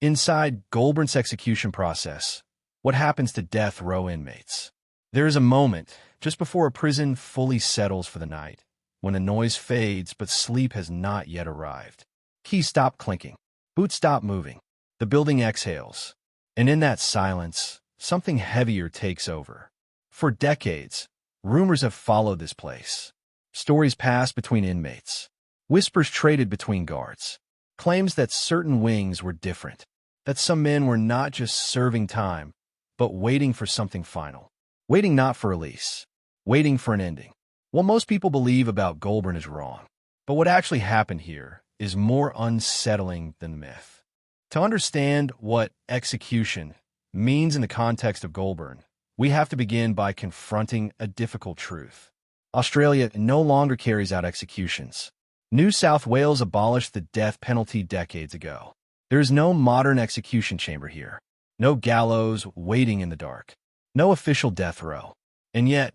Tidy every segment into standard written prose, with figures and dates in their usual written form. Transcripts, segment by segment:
Inside Goulburn's execution process, what happens to death row inmates? There is a moment, just before a prison fully settles for the night, when the noise fades but sleep has not yet arrived. Keys stop clinking. Boots stop moving. The building exhales. And in that silence, something heavier takes over. For decades, rumors have followed this place. Stories passed between inmates. Whispers traded between guards. Claims that certain wings were different. That some men were not just serving time, but waiting for something final. Waiting not for release. Waiting for an ending. What most people believe about Goulburn is wrong. But what actually happened here is more unsettling than myth. To understand what execution means in the context of Goulburn, we have to begin by confronting a difficult truth. Australia no longer carries out executions. New South Wales abolished the death penalty decades ago. There is no modern execution chamber here. No gallows waiting in the dark. No official death row. And yet,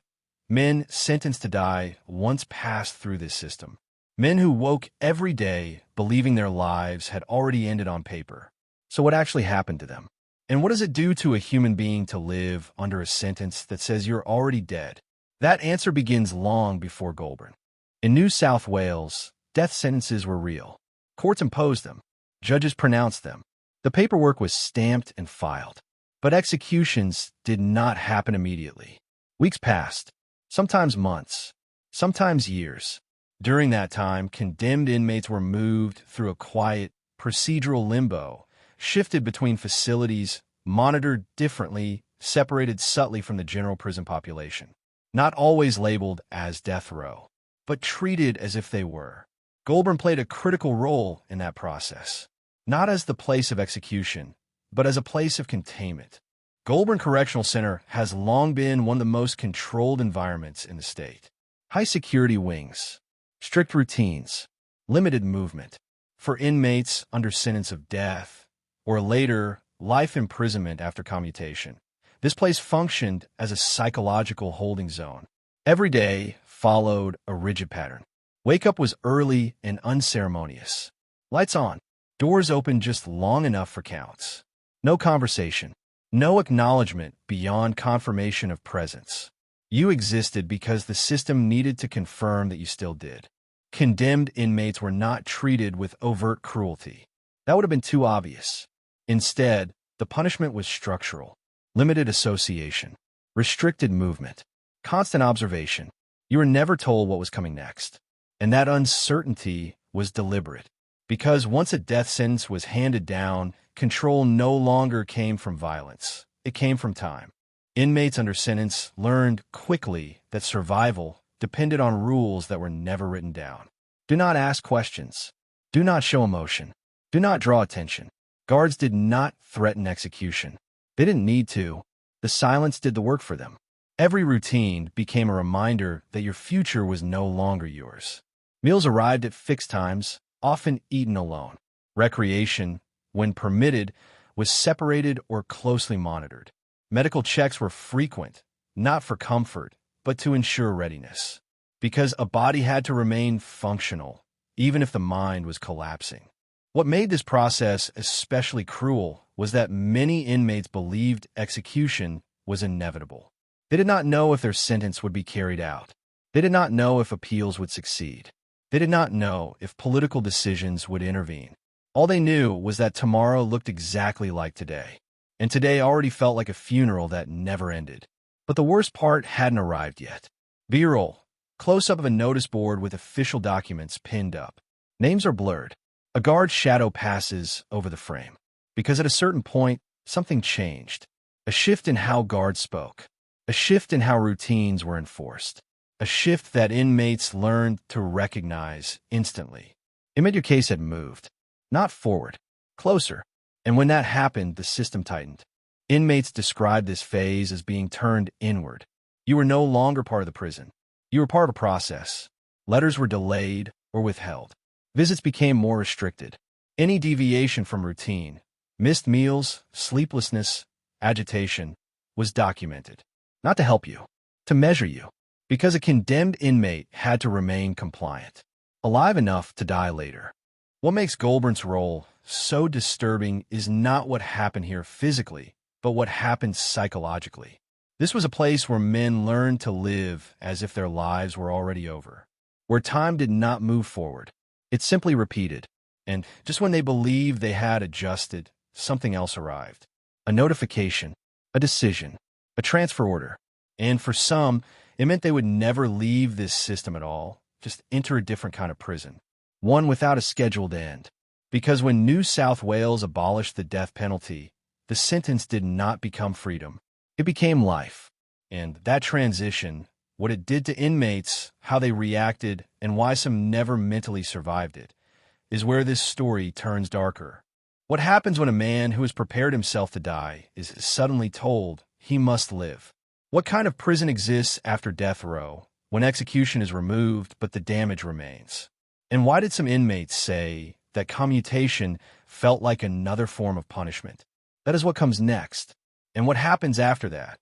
men sentenced to die once passed through this system. Men who woke every day believing their lives had already ended on paper. So what actually happened to them? And what does it do to a human being to live under a sentence that says you're already dead? That answer begins long before Goulburn. In New South Wales, death sentences were real. Courts imposed them. Judges pronounced them. The paperwork was stamped and filed. But executions did not happen immediately. Weeks passed, sometimes months, sometimes years. During that time, condemned inmates were moved through a quiet, procedural limbo, shifted between facilities, monitored differently, separated subtly from the general prison population. Not always labeled as death row, but treated as if they were. Goulburn played a critical role in that process, not as the place of execution, but as a place of containment. Goulburn Correctional Centre has long been one of the most controlled environments in the state. High-security wings, strict routines, limited movement. For inmates under sentence of death, or later, life imprisonment after commutation, this place functioned as a psychological holding zone. Every day followed a rigid pattern. Wake-up was early and unceremonious. Lights on. Doors open just long enough for counts. No conversation. No acknowledgement beyond confirmation of presence. You existed because the system needed to confirm that you still did. Condemned inmates were not treated with overt cruelty. That would have been too obvious. Instead, the punishment was structural. Limited association. Restricted movement. Constant observation. You were never told what was coming next. And that uncertainty was deliberate. Because once a death sentence was handed down, control no longer came from violence. It came from time. Inmates under sentence learned quickly that survival depended on rules that were never written down. Do not ask questions. Do not show emotion. Do not draw attention. Guards did not threaten execution. They didn't need to. The silence did the work for them. Every routine became a reminder that your future was no longer yours. Meals arrived at fixed times, often eaten alone. Recreation, when permitted, was separated or closely monitored. Medical checks were frequent, not for comfort, but to ensure readiness. Because a body had to remain functional, even if the mind was collapsing. What made this process especially cruel was that many inmates believed execution was inevitable. They did not know if their sentence would be carried out. They did not know if appeals would succeed. They did not know if political decisions would intervene. All they knew was that tomorrow looked exactly like today, and today already felt like a funeral that never ended. But the worst part hadn't arrived yet. B-roll, close-up of a notice board with official documents pinned up. Names are blurred. A guard's shadow passes over the frame. Because at a certain point, something changed. A shift in how guards spoke. A shift in how routines were enforced. A shift that inmates learned to recognize instantly. It meant your case had moved. Not forward. Closer. And when that happened, the system tightened. Inmates described this phase as being turned inward. You were no longer part of the prison. You were part of a process. Letters were delayed or withheld. Visits became more restricted. Any deviation from routine, missed meals, sleeplessness, agitation, was documented. Not to help you, to measure you. Because a condemned inmate had to remain compliant. Alive enough to die later. What makes Goulburn's role so disturbing is not what happened here physically, but what happened psychologically. This was a place where men learned to live as if their lives were already over, where time did not move forward. It simply repeated. And just when they believed they had adjusted, something else arrived. A notification, a decision, a transfer order. And for some, it meant they would never leave this system at all, just enter a different kind of prison, one without a scheduled end. Because when New South Wales abolished the death penalty, the sentence did not become freedom. It became life. And that transition, what it did to inmates, how they reacted, and why some never mentally survived it, is where this story turns darker. What happens when a man who has prepared himself to die is suddenly told he must live? What kind of prison exists after death row, when execution is removed but the damage remains? And why did some inmates say that commutation felt like another form of punishment? That is what comes next. And what happens after that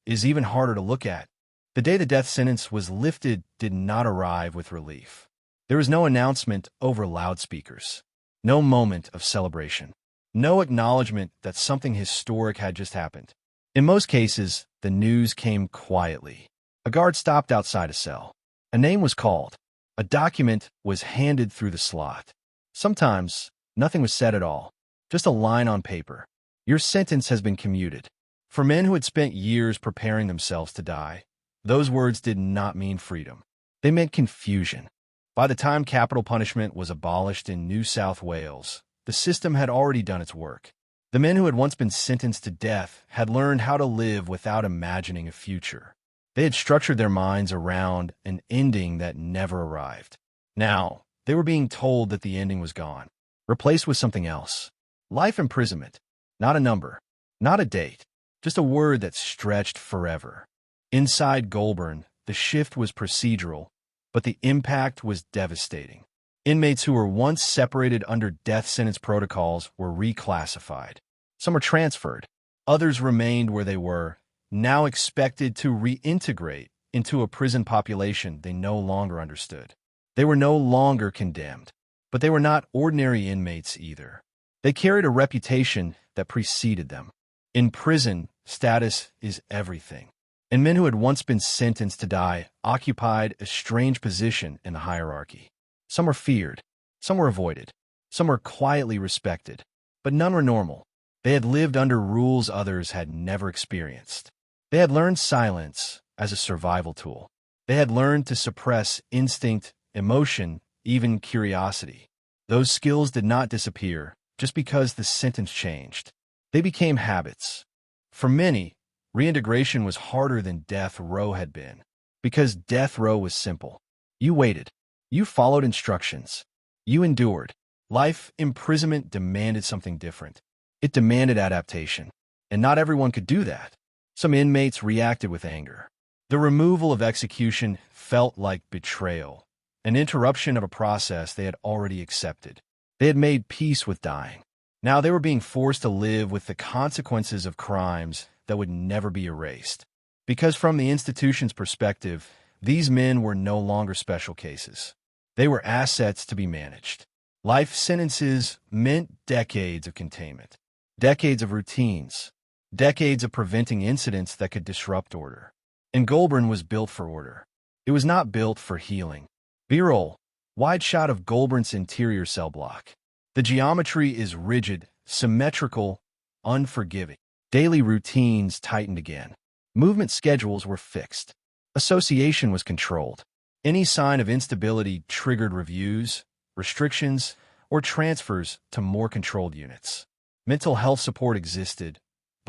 is even harder to look at. The day the death sentence was lifted did not arrive with relief. There was no announcement over loudspeakers, no moment of celebration, no acknowledgement that something historic had just happened. In most cases, the news came quietly. A guard stopped outside a cell. A name was called. A document was handed through the slot. Sometimes, nothing was said at all, just a line on paper. Your sentence has been commuted. For men who had spent years preparing themselves to die, those words did not mean freedom. They meant confusion. By the time capital punishment was abolished in New South Wales, the system had already done its work. The men who had once been sentenced to death had learned how to live without imagining a future. They had structured their minds around an ending that never arrived. Now, they were being told that the ending was gone, replaced with something else. Life imprisonment. Not a number, not a date, just a word that stretched forever. Inside Goulburn, the shift was procedural, but the impact was devastating. Inmates who were once separated under death sentence protocols were reclassified. Some were transferred. Others remained where they were, now expected to reintegrate into a prison population they no longer understood. They were no longer condemned, but they were not ordinary inmates either. They carried a reputation that preceded them. In prison, status is everything. And men who had once been sentenced to die occupied a strange position in the hierarchy. Some were feared, some were avoided, some were quietly respected, but none were normal. They had lived under rules others had never experienced. They had learned silence as a survival tool. They had learned to suppress instinct, emotion, even curiosity. Those skills did not disappear just because the sentence changed. They became habits. For many, reintegration was harder than death row had been, because death row was simple. You waited. You followed instructions. You endured. Life imprisonment demanded something different. It demanded adaptation, and not everyone could do that. Some inmates reacted with anger. The removal of execution felt like betrayal, an interruption of a process they had already accepted. They had made peace with dying. Now they were being forced to live with the consequences of crimes that would never be erased. Because from the institution's perspective, these men were no longer special cases. They were assets to be managed. Life sentences meant decades of containment, decades of routines, decades of preventing incidents that could disrupt order. And Goulburn was built for order. It was not built for healing. B-roll, wide shot of Goulburn's interior cell block. The geometry is rigid, symmetrical, unforgiving. Daily routines tightened again. Movement schedules were fixed. Association was controlled. Any sign of instability triggered reviews, restrictions, or transfers to more controlled units. Mental health support existed,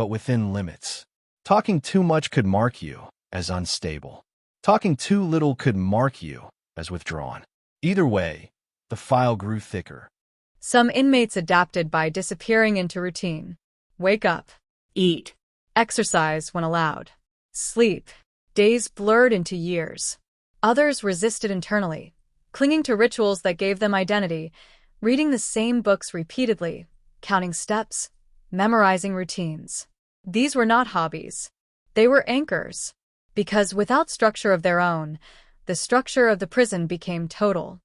but within limits. Talking too much could mark you as unstable. Talking too little could mark you as withdrawn. Either way, the file grew thicker. Some inmates adapted by disappearing into routine. Wake up. Eat. Exercise when allowed. Sleep. Days blurred into years. Others resisted internally, clinging to rituals that gave them identity, reading the same books repeatedly, counting steps, memorizing routines. These were not hobbies. They were anchors. Because without structure of their own, the structure of the prison became total.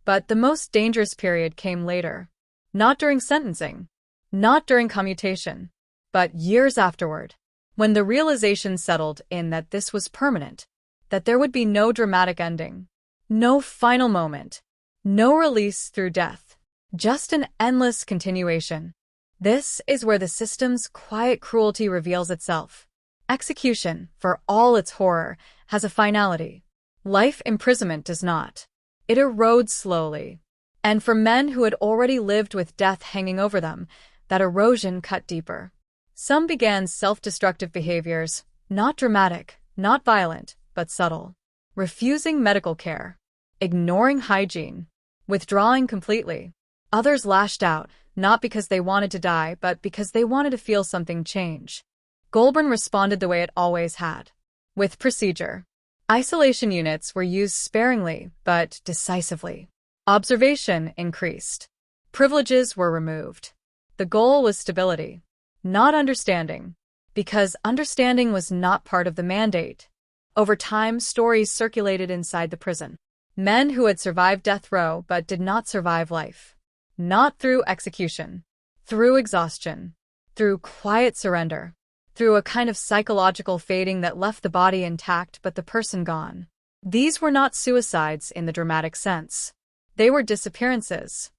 But the most dangerous period came later. Not during sentencing, not during commutation, but years afterward, when the realization settled in that this was permanent, that there would be no dramatic ending, no final moment, no release through death, just an endless continuation. This is where the system's quiet cruelty reveals itself. Execution, for all its horror, has a finality. Life imprisonment does not. It erodes slowly. And for men who had already lived with death hanging over them, that erosion cut deeper. Some began self-destructive behaviors, not dramatic, not violent, but subtle. Refusing medical care, ignoring hygiene, withdrawing completely. Others lashed out, not because they wanted to die, but because they wanted to feel something change. Goulburn responded the way it always had, with procedure. Isolation units were used sparingly, but decisively. Observation increased. Privileges were removed. The goal was stability, not understanding, because understanding was not part of the mandate. Over time, stories circulated inside the prison. Men who had survived death row but did not survive life. Not through execution, through exhaustion, through quiet surrender, through a kind of psychological fading that left the body intact but the person gone. These were not suicides in the dramatic sense. They were disappearances.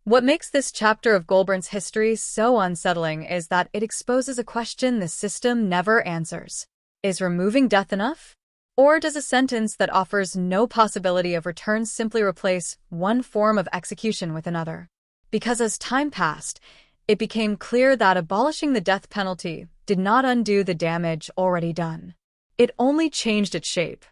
What makes this chapter of Goulburn's history so unsettling is that it exposes a question the system never answers. Is removing death enough? Or does a sentence that offers no possibility of return simply replace one form of execution with another? Because as time passed, it became clear that abolishing the death penalty did not undo the damage already done. It only changed its shape.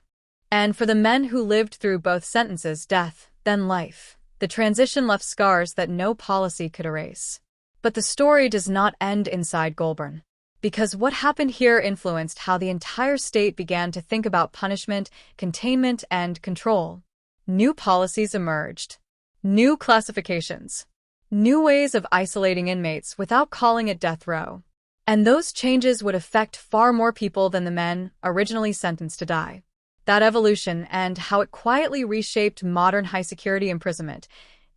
And for the men who lived through both sentences, death, then life, the transition left scars that no policy could erase. But the story does not end inside Goulburn. Because what happened here influenced how the entire state began to think about punishment, containment, and control. New policies emerged. New classifications. New ways of isolating inmates without calling it death row. And those changes would affect far more people than the men originally sentenced to die. That evolution and how it quietly reshaped modern high-security imprisonment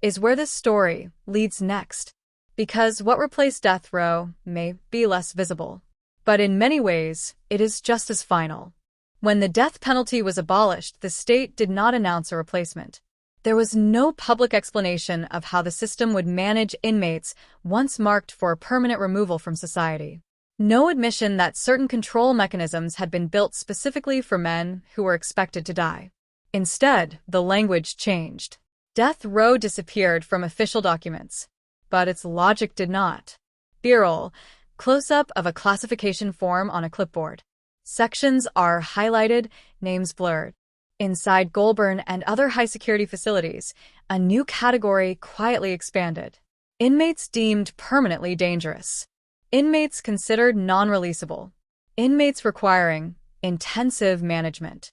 is where this story leads next. Because what replaced death row may be less visible, but in many ways, it is just as final. When the death penalty was abolished, the state did not announce a replacement. There was no public explanation of how the system would manage inmates once marked for permanent removal from society. No admission that certain control mechanisms had been built specifically for men who were expected to die. Instead, the language changed. Death row disappeared from official documents, but its logic did not. B-roll, close-up of a classification form on a clipboard. Sections are highlighted, names blurred. Inside Goulburn and other high-security facilities, a new category quietly expanded. Inmates deemed permanently dangerous. Inmates considered non-releasable. Inmates requiring intensive management.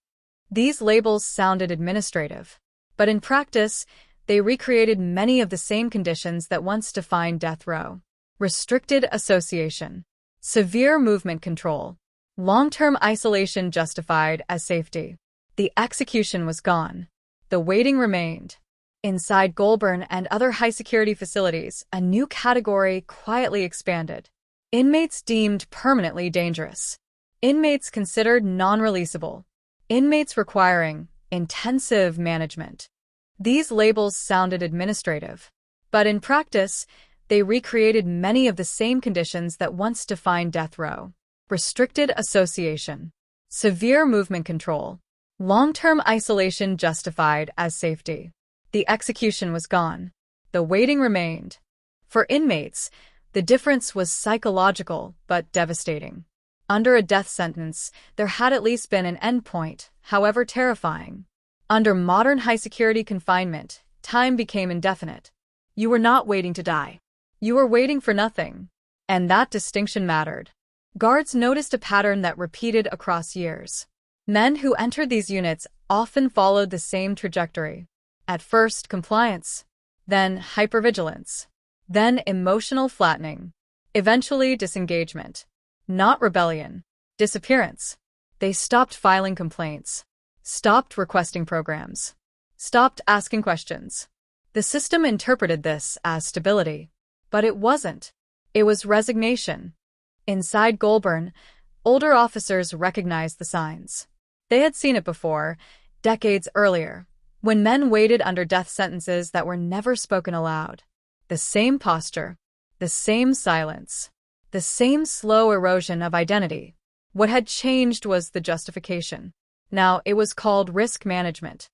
These labels sounded administrative, but in practice, they recreated many of the same conditions that once defined death row. Restricted association, severe movement control, long-term isolation justified as safety. The execution was gone. The waiting remained. Inside Goulburn and other high-security facilities, a new category quietly expanded. Inmates deemed permanently dangerous. Inmates considered non-releasable. Inmates requiring intensive management. These labels sounded administrative, but in practice, they recreated many of the same conditions that once defined death row. Restricted association, severe movement control, long-term isolation justified as safety. The execution was gone. The waiting remained. For inmates, the difference was psychological but devastating. Under a death sentence, there had at least been an endpoint, however terrifying. Under modern high-security confinement, time became indefinite. You were not waiting to die. You were waiting for nothing. And that distinction mattered. Guards noticed a pattern that repeated across years. Men who entered these units often followed the same trajectory. At first, compliance. Then hypervigilance. Then emotional flattening. Eventually, disengagement. Not rebellion. Disappearance. They stopped filing complaints. Stopped requesting programs. Stopped asking questions. The system interpreted this as stability, but it wasn't. It was resignation. Inside Goulburn, older officers recognized the signs. They had seen it before, decades earlier, when men waited under death sentences that were never spoken aloud. The same posture, the same silence, the same slow erosion of identity. What had changed was the justification. Now it was called risk management.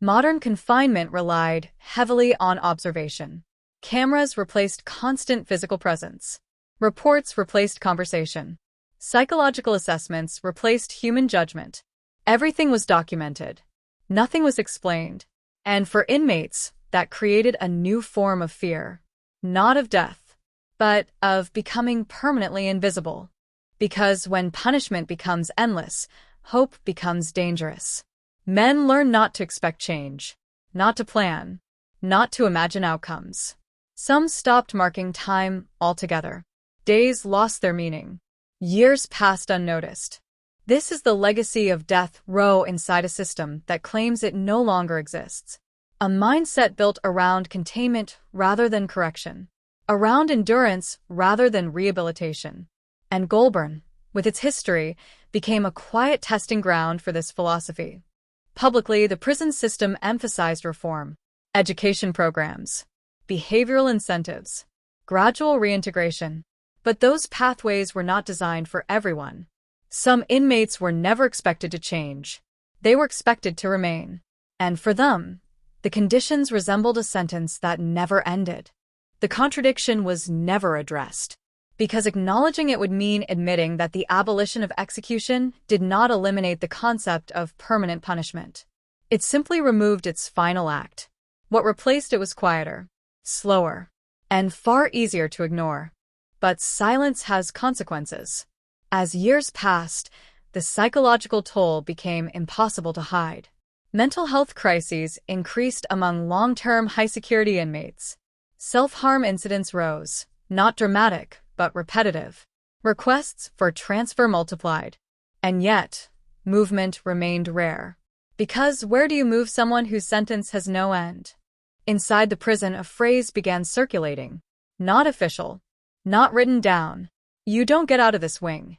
Modern confinement relied heavily on observation. Cameras replaced constant physical presence. Reports replaced conversation. Psychological assessments replaced human judgment. Everything was documented. Nothing was explained. And for inmates, that created a new form of fear. Not of death, but of becoming permanently invisible. Because when punishment becomes endless, hope becomes dangerous. Men learn not to expect change, not to plan, not to imagine outcomes. Some stopped marking time altogether. Days lost their meaning. Years passed unnoticed. This is the legacy of death row inside a system that claims it no longer exists. A mindset built around containment rather than correction. Around endurance rather than rehabilitation. And Goulburn, with its history, became a quiet testing ground for this philosophy. Publicly, the prison system emphasized reform, education programs, behavioral incentives, gradual reintegration. But those pathways were not designed for everyone. Some inmates were never expected to change. They were expected to remain. And for them, the conditions resembled a sentence that never ended. The contradiction was never addressed, because acknowledging it would mean admitting that the abolition of execution did not eliminate the concept of permanent punishment. It simply removed its final act. What replaced it was quieter, slower, and far easier to ignore. But silence has consequences. As years passed, the psychological toll became impossible to hide. Mental health crises increased among long-term high-security inmates. Self-harm incidents rose, not dramatic, but repetitive. Requests for transfer multiplied. And yet, movement remained rare. Because where do you move someone whose sentence has no end? Inside the prison, a phrase began circulating. Not official. Not written down. You don't get out of this wing.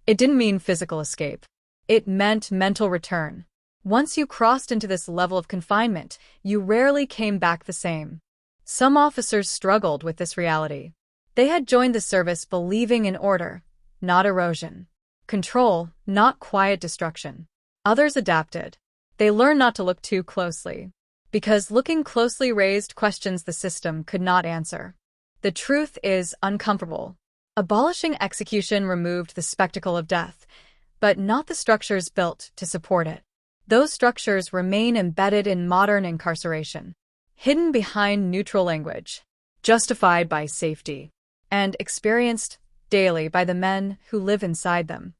It didn't mean physical escape. It meant mental return. Once you crossed into this level of confinement, you rarely came back the same. Some officers struggled with this reality. They had joined the service believing in order, not erosion. Control, not quiet destruction. Others adapted. They learned not to look too closely. Because looking closely raised questions the system could not answer. The truth is uncomfortable. Abolishing execution removed the spectacle of death, but not the structures built to support it. Those structures remain embedded in modern incarceration, hidden behind neutral language, justified by safety, and experienced daily by the men who live inside them.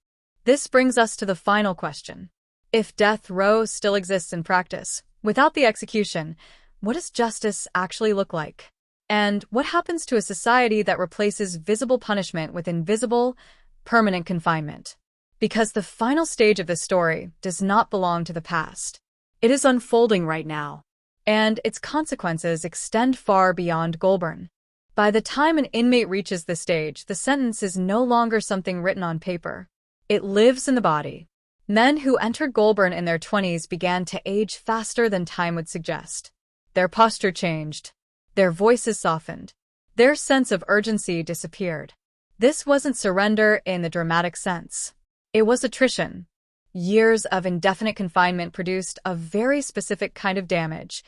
This brings us to the final question. If death row still exists in practice, without the execution, what does justice actually look like? And what happens to a society that replaces visible punishment with invisible, permanent confinement? Because the final stage of this story does not belong to the past. It is unfolding right now, and its consequences extend far beyond Goulburn. By the time an inmate reaches this stage, the sentence is no longer something written on paper. It lives in the body. Men who entered Goulburn in their 20s began to age faster than time would suggest. Their posture changed. Their voices softened. Their sense of urgency disappeared. This wasn't surrender in the dramatic sense. It was attrition. Years of indefinite confinement produced a very specific kind of damage,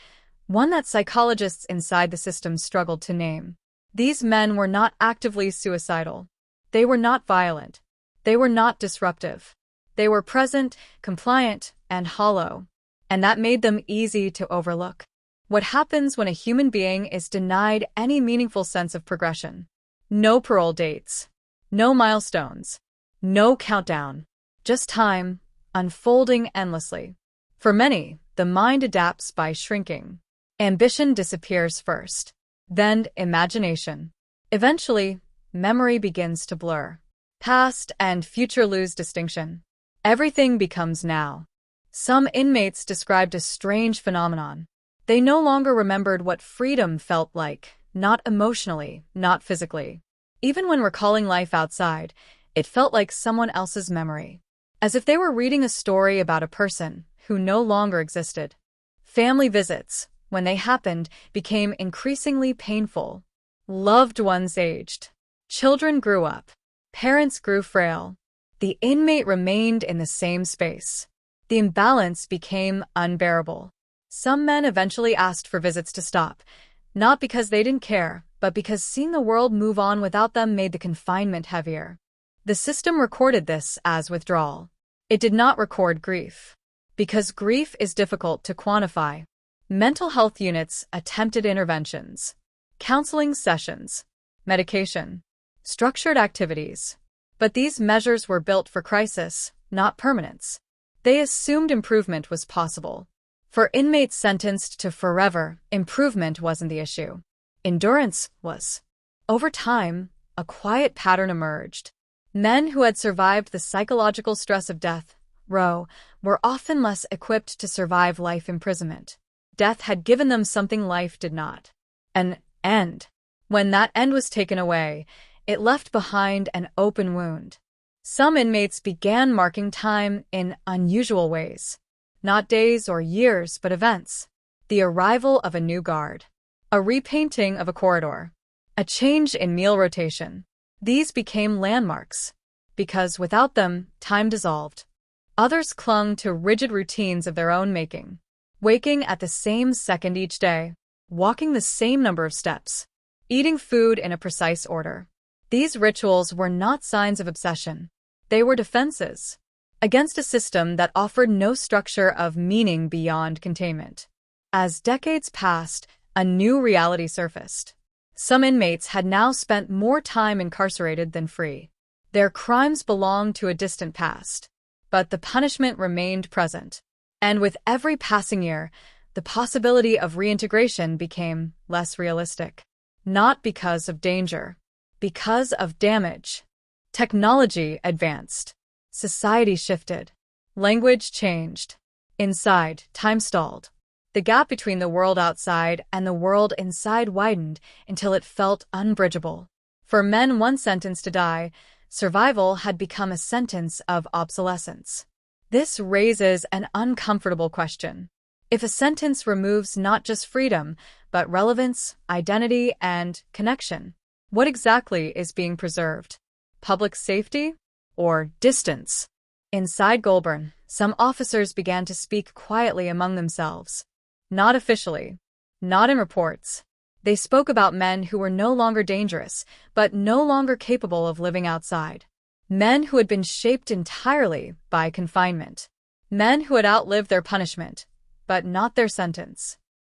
one that psychologists inside the system struggled to name. These men were not actively suicidal. They were not violent. They were not disruptive. They were present, compliant, and hollow. And that made them easy to overlook. What happens when a human being is denied any meaningful sense of progression? No parole dates. No milestones. No countdown. Just time, unfolding endlessly. For many, the mind adapts by shrinking. Ambition disappears first. Then imagination. Eventually, memory begins to blur. Past and future lose distinction. Everything becomes now. Some inmates described a strange phenomenon. They no longer remembered what freedom felt like, not emotionally, not physically. Even when recalling life outside, it felt like someone else's memory, as if they were reading a story about a person who no longer existed. Family visits, when they happened, became increasingly painful. Loved ones aged. Children grew up. Parents grew frail. The inmate remained in the same space. The imbalance became unbearable. Some men eventually asked for visits to stop, not because they didn't care, but because seeing the world move on without them made the confinement heavier. The system recorded this as withdrawal. It did not record grief. Because grief is difficult to quantify. Mental health units attempted interventions, counseling sessions, medication, structured activities. But these measures were built for crisis, not permanence. They assumed improvement was possible. For inmates sentenced to forever, improvement wasn't the issue. Endurance was. Over time, a quiet pattern emerged. Men who had survived the psychological stress of death row were often less equipped to survive life imprisonment. Death had given them something life did not. An end. When that end was taken away, it left behind an open wound. Some inmates began marking time in unusual ways. Not days or years, but events. The arrival of a new guard. A repainting of a corridor. A change in meal rotation. These became landmarks. Because without them, time dissolved. Others clung to rigid routines of their own making. Waking at the same second each day. Walking the same number of steps. Eating food in a precise order. These rituals were not signs of obsession. They were defenses against a system that offered no structure of meaning beyond containment. As decades passed, a new reality surfaced. Some inmates had now spent more time incarcerated than free. Their crimes belonged to a distant past. But the punishment remained present. And with every passing year, the possibility of reintegration became less realistic. Not because of danger. Because of damage. Technology advanced. Society shifted. Language changed. Inside, time stalled. The gap between the world outside and the world inside widened until it felt unbridgeable. For men once sentenced to die, survival had become a sentence of obsolescence. This raises an uncomfortable question. If a sentence removes not just freedom, but relevance, identity, and connection, what exactly is being preserved? Public safety? Or distance? Inside Goulburn, some officers began to speak quietly among themselves. Not officially. Not in reports. They spoke about men who were no longer dangerous, but no longer capable of living outside. Men who had been shaped entirely by confinement. Men who had outlived their punishment, but not their sentence.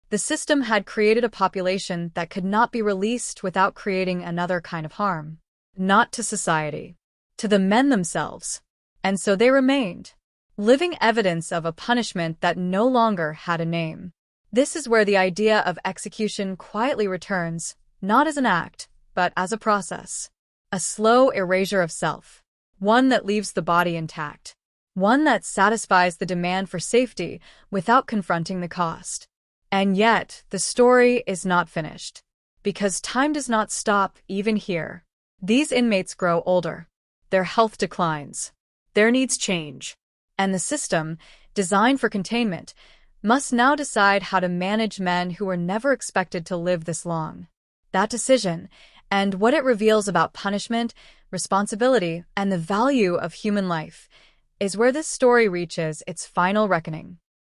The system had created a population that could not be released without creating another kind of harm. Not to society. To the men themselves. And so they remained. Living evidence of a punishment that no longer had a name. This is where the idea of execution quietly returns, not as an act, but as a process. A slow erasure of self. One that leaves the body intact. One that satisfies the demand for safety without confronting the cost. And yet, the story is not finished. Because time does not stop even here. These inmates grow older. Their health declines. Their needs change. And the system, designed for containment, must now decide how to manage men who were never expected to live this long. That decision, and what it reveals about punishment, responsibility, and the value of human life, is where this story reaches its final reckoning.